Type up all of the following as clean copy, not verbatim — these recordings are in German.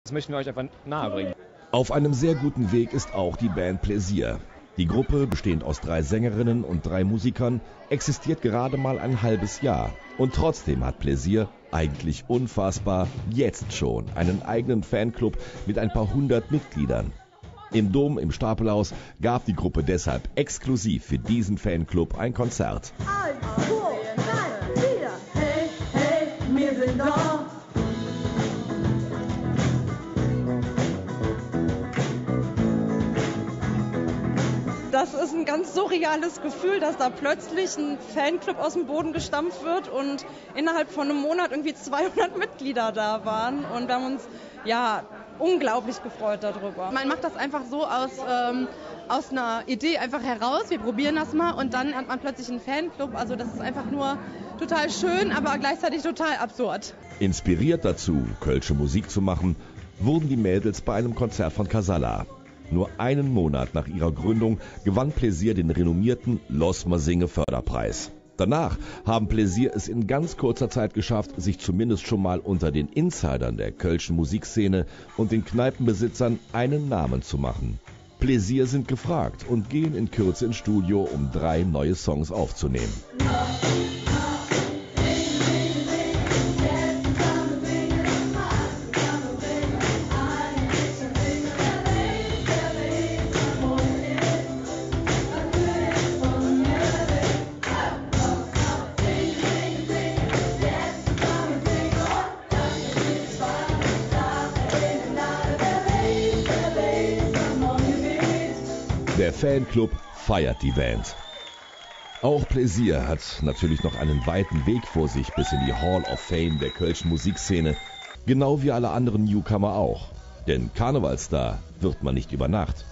Das möchten wir euch einfach nahebringen. Auf einem sehr guten Weg ist auch die Band Plaisir. Die Gruppe, bestehend aus 3 Sängerinnen und 3 Musikern, existiert gerade mal ein halbes Jahr. Und trotzdem hat Plaisir, eigentlich unfassbar, jetzt schon einen eigenen Fanclub mit ein paar 100 Mitgliedern. Im Dom im Stapelhaus gab die Gruppe deshalb exklusiv für diesen Fanclub ein Konzert. 1, 2, 3, 4. Hey, hey, wir sind da. Das ist ein ganz surreales Gefühl, dass da plötzlich ein Fanclub aus dem Boden gestampft wird und innerhalb von einem Monat irgendwie 200 Mitglieder da waren. Und wir haben uns unglaublich gefreut darüber. Man macht das einfach so aus einer Idee einfach heraus. Wir probieren das mal und dann hat man plötzlich einen Fanclub. Also das ist einfach nur total schön, aber gleichzeitig total absurd. Inspiriert dazu, kölsche Musik zu machen, wurden die Mädels bei einem Konzert von Casalla. Nur einen Monat nach ihrer Gründung gewann Plaisir den renommierten Los Masinge Förderpreis. Danach haben Plaisir es in ganz kurzer Zeit geschafft, sich zumindest schon mal unter den Insidern der kölschen Musikszene und den Kneipenbesitzern einen Namen zu machen. Plaisir sind gefragt und gehen in Kürze ins Studio, um 3 neue Songs aufzunehmen. Der Fanclub feiert die Band. Auch Plaisir hat natürlich noch einen weiten Weg vor sich bis in die Hall of Fame der kölschen Musikszene. Genau wie alle anderen Newcomer auch. Denn Karnevalsstar wird man nicht über Nacht.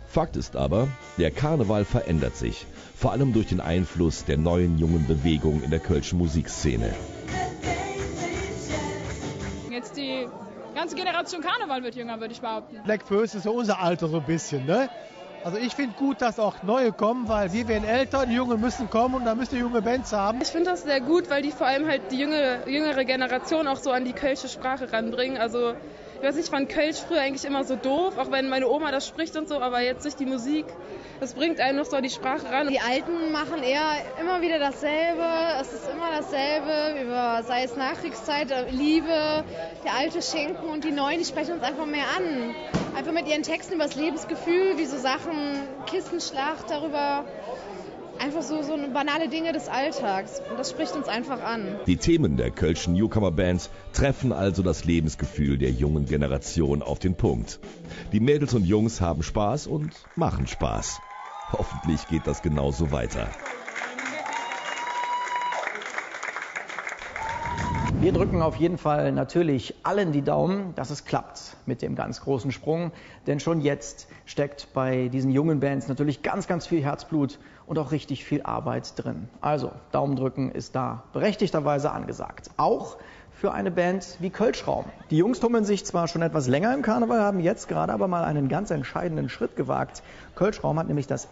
Fakt ist aber, der Karneval verändert sich. Vor allem durch den Einfluss der neuen jungen Bewegung in der kölschen Musikszene. Jetzt die ganze Generation Karneval wird jünger, würde ich behaupten. Black First ist so unser Alter so ein bisschen, ne? Also ich finde gut, dass auch neue kommen, weil wir werden älter, die Jungen müssen kommen und dann müssen die junge Bands haben. Ich finde das sehr gut, weil die vor allem halt die jüngere Generation auch so an die kölsche Sprache ranbringen. Also ich weiß nicht, ich fand Kölsch früher eigentlich immer so doof, auch wenn meine Oma das spricht und so, aber jetzt durch die Musik, das bringt einen noch so an die Sprache ran. Die Alten machen eher immer wieder dasselbe, es ist immer dasselbe, sei es Nachkriegszeit, Liebe, der alte Schinken, und die Neuen, die sprechen uns einfach mehr an. Einfach mit ihren Texten über das Lebensgefühl, wie so Sachen, Kissenschlacht, darüber, einfach so banale Dinge des Alltags. Und das spricht uns einfach an. Die Themen der kölschen Newcomer-Bands treffen also das Lebensgefühl der jungen Generation auf den Punkt. Die Mädels und Jungs haben Spaß und machen Spaß. Hoffentlich geht das genauso weiter. Wir drücken auf jeden Fall natürlich allen die Daumen, dass es klappt mit dem ganz großen Sprung. Denn schon jetzt steckt bei diesen jungen Bands natürlich ganz, ganz viel Herzblut und auch richtig viel Arbeit drin. Also Daumen drücken ist da berechtigterweise angesagt. Auch für eine Band wie Kölschraum. Die Jungs tummeln sich zwar schon etwas länger im Karneval, haben jetzt gerade aber mal einen ganz entscheidenden Schritt gewagt. Kölschraum hat nämlich das